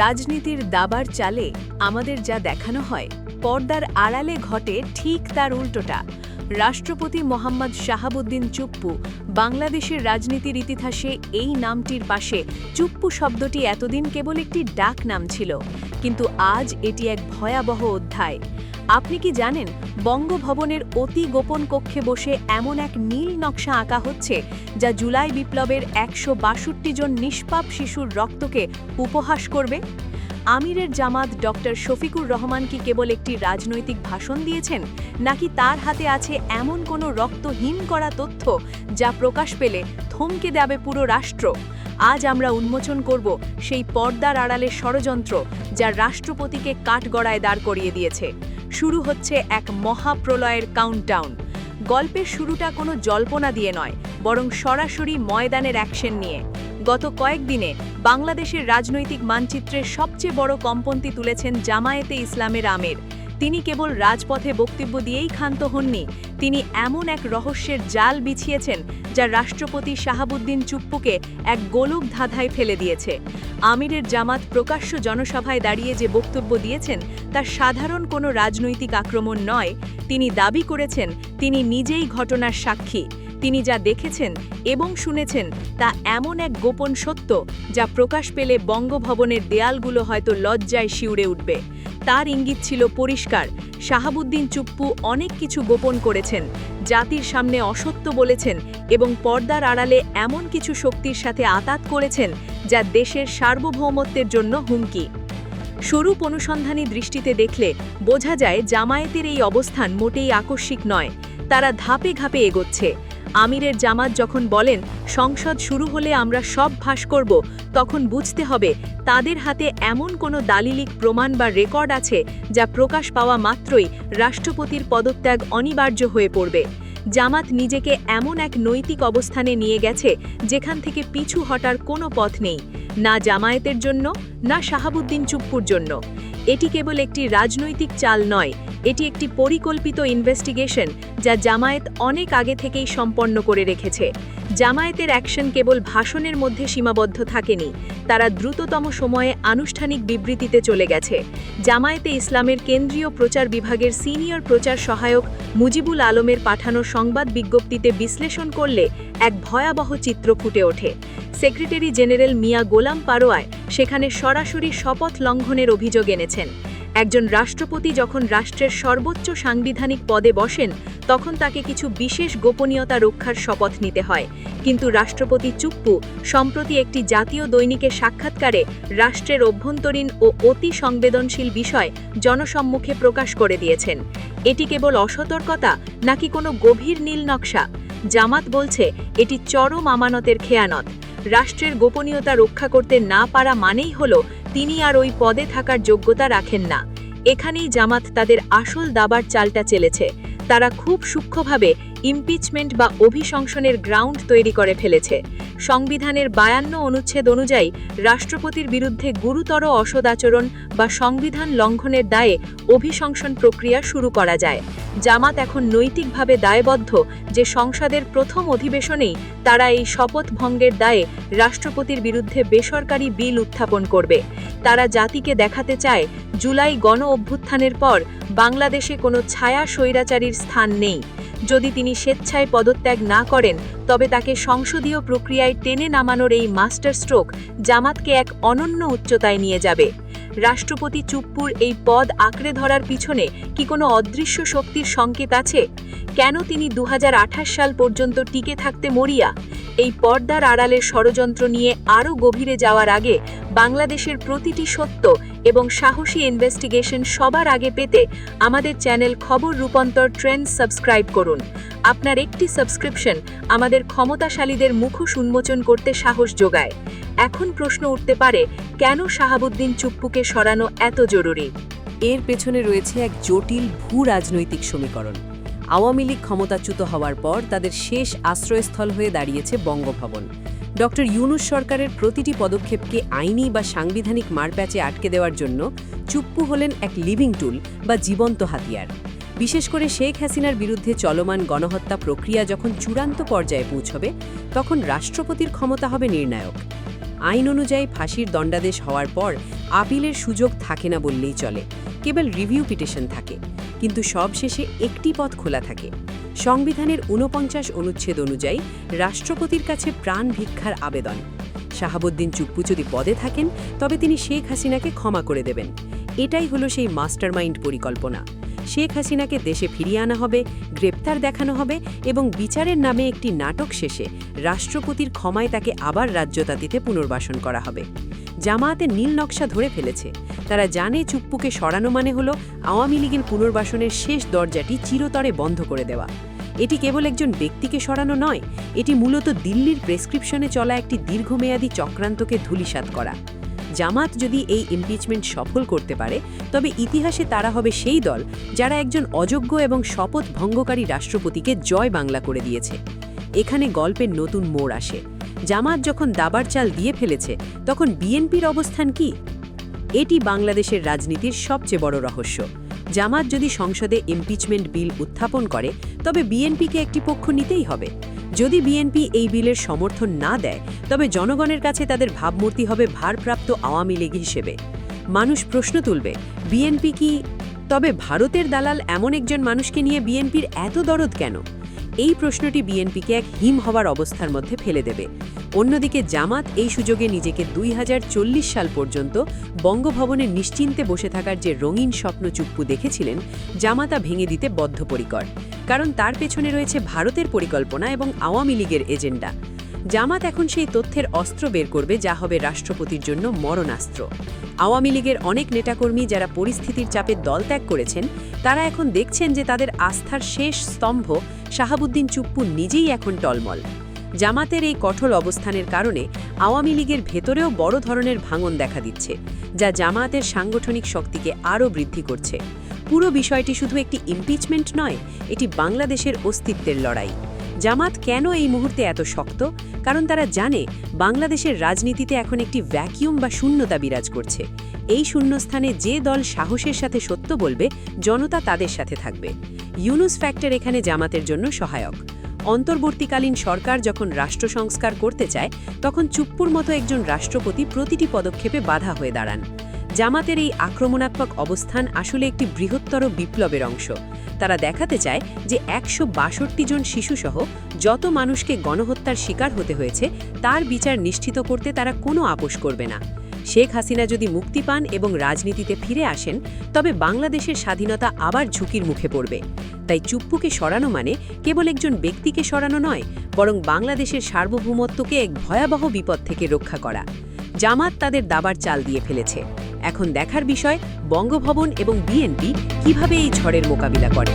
রাজনীতির দাবার চালে আমাদের যা দেখানো হয় পর্দার আড়ালে ঘটে ঠিক তার উল্টোটা। রাষ্ট্রপতি মোহাম্মদ শাহাবুদ্দিন চুপ্পু বাংলাদেশের রাজনীতির ইতিহাসে এই নামটির পাশে চুপ্পু শব্দটি এতদিন কেবল একটি ডাক নাম ছিল, কিন্তু আজ এটি এক ভয়াবহ অধ্যায়। আপনি কি জানেন বঙ্গভবনের অতি গোপন কক্ষে বসে এমন এক নীল নকশা আঁকা হচ্ছে যা জুলাই বিপ্লবের ১৬২ জন নিষ্পাপ শিশুর রক্তকে উপহাস করবে? আমিরের জামাত ডক্টর শফিকুর রহমান কি কেবল একটি রাজনৈতিক ভাষণ দিয়েছেন, নাকি তার হাতে আছে এমন কোনো রক্তহীন করা তথ্য যা প্রকাশ পেলে থমকে দেবে পুরো রাষ্ট্র? আজ আমরা উন্মোচন করব সেই পর্দার আড়ালের ষড়যন্ত্র যা রাষ্ট্রপতিকে কাঠগড়ায় দাঁড় করিয়ে দিয়েছে। শুরু হচ্ছে এক মহাপ্রলয়ের কাউন্টডাউন। গল্পের শুরুটা কোনো জল্পনা দিয়ে নয়, বরং সরাসরি ময়দানের অ্যাকশন নিয়ে। গত কয়েকদিনে বাংলাদেশের রাজনৈতিক মানচিত্রের সবচেয়ে বড় কম্পন্তি তুলেছেন জামায়াতে ইসলামের আমির। তিনি কেবল রাজপথে বক্তব্য দিয়েই ক্ষান্ত হননি, তিনি এমন এক রহস্যের জাল বিছিয়েছেন যা রাষ্ট্রপতি শাহাবুদ্দিন চুপ্পুকে এক গোলক ধাঁধায় ফেলে দিয়েছে। আমিরের জামাত প্রকাশ্য জনসভায় দাঁড়িয়ে যে বক্তব্য দিয়েছেন তা সাধারণ কোনো রাজনৈতিক আক্রমণ নয়। তিনি দাবি করেছেন তিনি নিজেই ঘটনার সাক্ষী। তিনি যা দেখেছেন এবং শুনেছেন তা এমন এক গোপন সত্য যা প্রকাশ পেলে বঙ্গভবনের দেয়ালগুলো হয়তো লজ্জায় শিউরে উঠবে। তার ইঙ্গিত ছিল পরিষ্কার, শাহাবুদ্দিন চুপ্পু অনেক কিছু গোপন করেছেন, জাতির সামনে অসত্য বলেছেন এবং পর্দার আড়ালে এমন কিছু শক্তির সাথে আতাত করেছেন যা দেশের সার্বভৌমত্বের জন্য হুমকি। স্বরূপ অনুসন্ধানী দৃষ্টিতে দেখলে বোঝা যায় জামায়াতের এই অবস্থান মোটেই আকস্মিক নয়, তারা ধাপে ধাপে এগোচ্ছে। আমিরের জামাত যখন বলেন সংসদ শুরু হলে আমরা সব ফাঁস করব, তখন বুঝতে হবে তাদের হাতে এমন কোনো দালিলিক প্রমাণ বা রেকর্ড আছে যা প্রকাশ পাওয়া মাত্রই রাষ্ট্রপতির পদত্যাগ অনিবার্য হয়ে পড়বে। জামাত নিজেকে এমন এক নৈতিক অবস্থানে নিয়ে গেছে যেখান থেকে পিছু হটার কোনো পথ নেই, না জামায়াতের জন্য না শাহাবুদ্দিন চুপ্পুর জন্য। এটি কেবল একটি রাজনৈতিক চাল নয়, এটি একটি পরিকল্পিত ইনভেস্টিগেশন যা জামায়াত অনেক আগে থেকেই সম্পন্ন করে রেখেছে। জামায়াতের অ্যাকশন কেবল ভাষণের মধ্যে সীমাবদ্ধ থাকেনি, তারা দ্রুততম সময়ে আনুষ্ঠানিক বিবৃতিতে চলে গেছে। জামায়াতে ইসলামের কেন্দ্রীয় প্রচার বিভাগের সিনিয়র প্রচার সহায়ক মুজিবুল আলমের পাঠানো সংবাদ বিজ্ঞপ্তিতে বিশ্লেষণ করলে এক ভয়াবহ চিত্র ফুটে ওঠে। সেক্রেটারি জেনারেল মিয়া গোলাম পারোয়ায় সেখানে সরাসরি শপথ লঙ্ঘনের অভিযোগ এনেছেন। একজন রাষ্ট্রপতি যখন রাষ্ট্রের সর্বোচ্চ সাংবিধানিক পদে বসেন তখন তাকে কিছু বিশেষ গোপনীয়তা রক্ষার শপথ নিতে হয়, কিন্তু রাষ্ট্রপতি চুপ্পু সম্প্রতি একটি জাতীয় দৈনিকের সাক্ষাৎকারে রাষ্ট্রের অভ্যন্তরীণ ও অতি সংবেদনশীল বিষয় জনসম্মুখে প্রকাশ করে দিয়েছেন। এটি কেবল অসতর্কতা নাকি কোনো গভীর নীল নকশা? জামাত বলছে এটি চরম আমানতের খেয়ানত। রাষ্ট্রের গোপনীয়তা রক্ষা করতে না পারা মানেই হলো তিনি আর ওই পদে থাকার যোগ্যতা রাখেন না। এখানেই জামাত তাদের আসল দাবার চালটা চেলেছে। তারা খুব সূক্ষ্মভাবে ইমপিচমেন্ট বা অভিশংসনের গ্রাউন্ড তৈরি করে ফেলেছে। সংবিধানের ৫২ অনুচ্ছেদ অনুযায়ী রাষ্ট্রপতির বিরুদ্ধে গুরুতর অসদাচরণ বা সংবিধান লঙ্ঘনের দায়ে অভিশংসন প্রক্রিয়া শুরু করা যায়। জামাত এখন নৈতিকভাবে দায়বদ্ধ যে সংসদের প্রথম অধিবেশনেই তারা এই শপথ ভঙ্গের দায়ে রাষ্ট্রপতির বিরুদ্ধে বেসরকারি বিল উত্থাপন করবে। তারা জাতিকে দেখাতে চায় জুলাই গণ অভ্যুত্থানের পর বাংলাদেশে কোনো ছায়া স্বৈরাচারীর স্থান নেই। যদি তিনি স্বেচ্ছায় পদত্যাগ না করেন তবে তাকে সংসদীয় প্রক্রিয়ায় টেনে নামানোর এই মাস্টার স্ট্রোক জামাতকে এক অনন্য উচ্চতায় নিয়ে যাবে। রাষ্ট্রপতি চুপ্পুর এই পদ আঁকড়ে ধরার পিছনে কি কোনো অদৃশ্য শক্তির সংকেত আছে? কেন তিনি ২০২৮ সাল পর্যন্ত টিকে থাকতে মরিয়া? এই পর্দার আড়ালের ষড়যন্ত্র নিয়ে আরও গভীরে যাওয়ার আগে বাংলাদেশের প্রতিটি সত্য এবং সাহসী ইনভেস্টিগেশন সবার আগে পেতে আমাদের চ্যানেল খবর রূপান্তর ট্রেন্ডস সাবস্ক্রাইব করুন। আপনার একটি সাবস্ক্রিপশন আমাদের ক্ষমতাশালীদের মুখোশ উন্মোচন করতে সাহস যোগায়। এখন প্রশ্ন উঠতে পারে, কেন শাহাবুদ্দিন চুপ্পুকে সরানো এত জরুরি? এর পেছনে রয়েছে এক জটিল ভূ-রাজনৈতিক সমীকরণ। আওয়ামী লীগ ক্ষমতাচ্যুত হওয়ার পর তাদের শেষ আশ্রয়স্থল হয়ে দাঁড়িয়েছে বঙ্গভবন। ডক্টর ইউনূস সরকারের প্রতিটি পদক্ষেপকে আইনি বা সাংবিধানিক মারপ্যাচে আটকে দেওয়ার জন্য চুপ্পু হলেন এক লিভিং টুল বা জীবন্ত হাতিয়ার। বিশেষ করে শেখ হাসিনার বিরুদ্ধে চলমান গণহত্যা প্রক্রিয়া যখন চূড়ান্ত পর্যায়ে পৌঁছবে তখন রাষ্ট্রপতির ক্ষমতা হবে নির্ণায়ক। আইন অনুযায়ী ফাঁসির দণ্ডাদেশ হওয়ার পর আপিলের সুযোগ থাকে না বললেই চলে, কেবল রিভিউ পিটিশন থাকে। কিন্তু সবশেষে একটি পথ খোলা থাকে। সংবিধানের ৪৯ অনুচ্ছেদ অনুযায়ী রাষ্ট্রপতির কাছে প্রাণ ভিক্ষার আবেদন। শাহাবুদ্দিন চুপ্পু যদি পদে থাকেন তবে তিনি শেখ হাসিনাকে ক্ষমা করে দেবেন। এটাই হলো সেই মাস্টারমাইন্ড পরিকল্পনা। শেখ হাসিনাকে দেশে ফিরিয়ে আনা হবে, গ্রেপ্তার দেখানো হবে এবং বিচারের নামে একটি নাটক শেষে রাষ্ট্রপতির ক্ষমায় তাকে আবার রাজ্যতাতিতে পুনর্বাসন করা হবে। জামায়াতের নীল নকশা ধরে ফেলেছে। তারা জানে চুপ্পুকে সরানো মানে হলো আওয়ামী লীগের পুনর্বাসনের শেষ দরজাটি চিরতরে বন্ধ করে দেওয়া। এটি কেবল একজন ব্যক্তিকে সরানো নয়, এটি মূলত দিল্লির প্রেসক্রিপশনে চলা একটি দীর্ঘমেয়াদী চক্রান্তকে ধূলিসাৎ করা। জামাত যদি এই ইমপিচমেন্ট সফল করতে পারে তবে ইতিহাসে তারা হবে সেই দল যারা একজন অযোগ্য এবং শপথ ভঙ্গকারী রাষ্ট্রপতিকে জয় বাংলা করে দিয়েছে। এখানে গল্পের নতুন মোড় আসে। জামাত যখন দাবার চাল দিয়ে ফেলেছে তখন বিএনপির অবস্থান কি? এটি বাংলাদেশের রাজনীতির সবচেয়ে বড় রহস্য। জামাত যদি সংসদে ইমপিচমেন্ট বিল উত্থাপন করে তবে বিএনপিকে একটি পক্ষ নিতেই হবে। যদি বিএনপি এই বিলের সমর্থন না দেয় তবে জনগণের কাছে তাদের ভাবমূর্তি হবে ভারপ্রাপ্ত আওয়ামী লীগ হিসেবে। মানুষ প্রশ্ন তুলবে, বিএনপি কি তবে ভারতের দালাল এমন একজন মানুষকে নিয়ে বিএনপির এত দরদ কেন? এই প্রশ্নটি বিএনপিকে এক হিম হওয়ার অবস্থার মধ্যে ফেলে দেবে। অন্যদিকে জামাত এই সুযোগে নিজেকে ২০৪০ সাল পর্যন্ত বঙ্গভবনে নিশ্চিন্তে বসে থাকার যে রঙিন স্বপ্ন চুপ্পু দেখেছিলেন, জামাতা ভেঙে দিতে বদ্ধপরিকর। কারণ তার পেছনে রয়েছে ভারতের পরিকল্পনা এবং আওয়ামী লীগের এজেন্ডা। জামাত এখন সেই তথ্যের অস্ত্র বের করবে যা হবে রাষ্ট্রপতির জন্য মরণাস্ত্র। আওয়ামী লীগের অনেক নেতাকর্মী যারা পরিস্থিতির চাপে দলত্যাগ করেছেন, তারা এখন দেখছেন যে তাদের আস্থার শেষ স্তম্ভ শাহাবুদ্দিন চুপ্পু নিজেই এখন টলমল। জামাতের এই কঠোর অবস্থানের কারণে আওয়ামী লীগের ভেতরেও বড় ধরনের ভাঙন দেখা দিচ্ছে, যা জামায়াতের সাংগঠনিক শক্তিকে আরও বৃদ্ধি করছে। পুরো বিষয়টি শুধু একটি ইমপিচমেন্ট নয়, এটি বাংলাদেশের অস্তিত্বের লড়াই। জামাত কেন এই মুহূর্তে এত শক্ত? কারণ তারা জানে বাংলাদেশের রাজনীতিতে এখন একটি ভ্যাকিউম বা শূন্যতা বিরাজ করছে। এই শূন্যস্থানে যে দল সাহসের সাথে সত্য বলবে, জনতা তাদের সাথে থাকবে। ইউনুস ফ্যাক্টর এখানে জামাতের জন্য সহায়ক। অন্তর্বর্তীকালীন সরকার যখন রাষ্ট্র সংস্কার করতে চায় তখন চুপ্পুর মতো একজন রাষ্ট্রপতি প্রতিটি পদক্ষেপে বাধা হয়ে দাঁড়ান। জামাতের এই আক্রমণাত্মক অবস্থান আসলে একটি বৃহত্তর বিপ্লবের অংশ। তারা দেখাতে চায় যে ১৬২ জন শিশুসহ যত মানুষকে গণহত্যার শিকার হতে হয়েছে তার বিচার নিশ্চিত করতে তারা কোনো আপোষ করবে না। শেখ হাসিনা যদি মুক্তি পান এবং রাজনীতিতে ফিরে আসেন তবে বাংলাদেশের স্বাধীনতা আবার ঝুঁকির মুখে পড়বে। তাই চুপ্পুকে সরানো মানে কেবল একজন ব্যক্তিকে সরানো নয়, বরং বাংলাদেশের সার্বভৌমত্বকে এক ভয়াবহ বিপদ থেকে রক্ষা করা। জামাত তাদের দাবার চাল দিয়ে ফেলেছে। এখন দেখার বিষয় বঙ্গভবন এবং বিএনপি কিভাবে এই ঝড়ের মোকাবিলা করে।